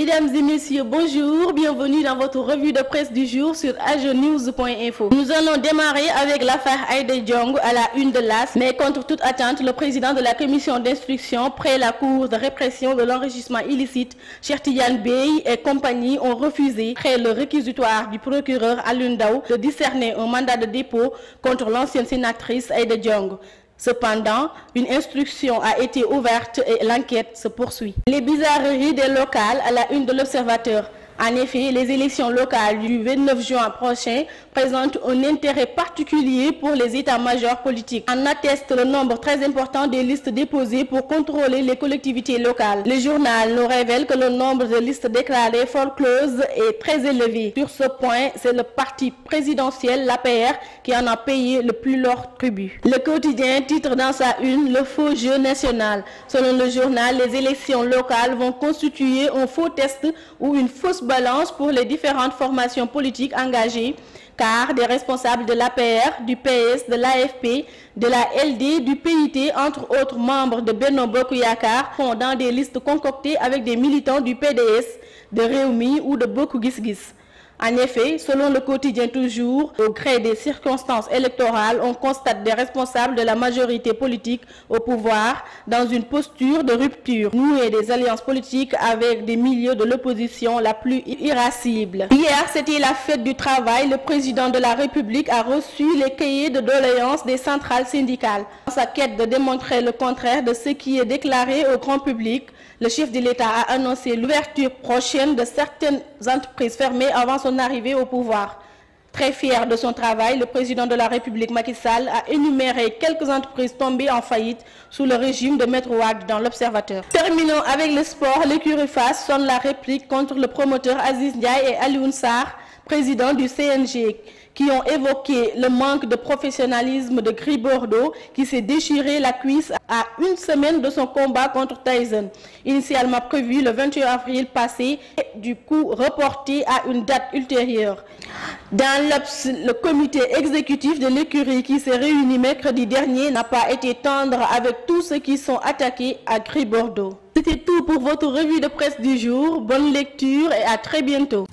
Mesdames et messieurs, bonjour, bienvenue dans votre revue de presse du jour sur agenews.info. Nous allons démarrer avec l'affaire Aïda Ndiongue à la une de l'AS, mais contre toute attente, le président de la commission d'instruction près la cour de répression de l'enrichissement illicite, Cheikh Tidiane Bey et compagnie ont refusé, après le réquisitoire du procureur Alioune Ndao, de discerner un mandat de dépôt contre l'ancienne sénatrice Aïda Ndiongue. Cependant, une instruction a été ouverte et l'enquête se poursuit. Les bizarreries des locales à la une de l'Observateur. En effet, les élections locales du 29 juin prochain présentent un intérêt particulier pour les états-majors politiques. En atteste le nombre très important des listes déposées pour contrôler les collectivités locales. Le journal nous révèle que le nombre de listes déclarées forecloses est très élevé. Sur ce point, c'est le parti présidentiel, l'APR, qui en a payé le plus lourd tribut. Le quotidien titre dans sa une le faux jeu national. Selon le journal, les élections locales vont constituer un faux test ou une fausse balance pour les différentes formations politiques engagées, car des responsables de l'APR, du PS, de l'AFP, de la LD, du PIT, entre autres membres de Benno Bokk Yakaar, sont dans des listes concoctées avec des militants du PDS, de Rewmi ou de Bokk Gis Gis. En effet, selon le quotidien toujours, au gré des circonstances électorales, on constate des responsables de la majorité politique au pouvoir dans une posture de rupture, nouer des alliances politiques avec des milieux de l'opposition la plus irascible. Hier, c'était la fête du travail. Le président de la République a reçu les cahiers de doléances des centrales syndicales. Dans sa quête de démontrer le contraire de ce qui est déclaré au grand public, le chef de l'État a annoncé l'ouverture prochaine de certaines entreprises fermées avant son arrivée au pouvoir. Très fier de son travail, le président de la République, Macky Sall, a énuméré quelques entreprises tombées en faillite sous le régime de Maître Wade dans l'Observateur. Terminons avec le sport. L'écurie Fass sonne la réplique contre le promoteur Aziz Ndiaye et Alioune Sarr, président du CNG, qui ont évoqué le manque de professionnalisme de Gris Bordeaux, qui s'est déchiré la cuisse à une semaine de son combat contre Tyson, initialement prévu le 21 avril passé, et du coup reporté à une date ultérieure. Dans l'Obs, le comité exécutif de l'écurie qui s'est réuni mercredi dernier n'a pas été tendre avec tous ceux qui sont attaqués à Gris Bordeaux. C'était tout pour votre revue de presse du jour. Bonne lecture et à très bientôt.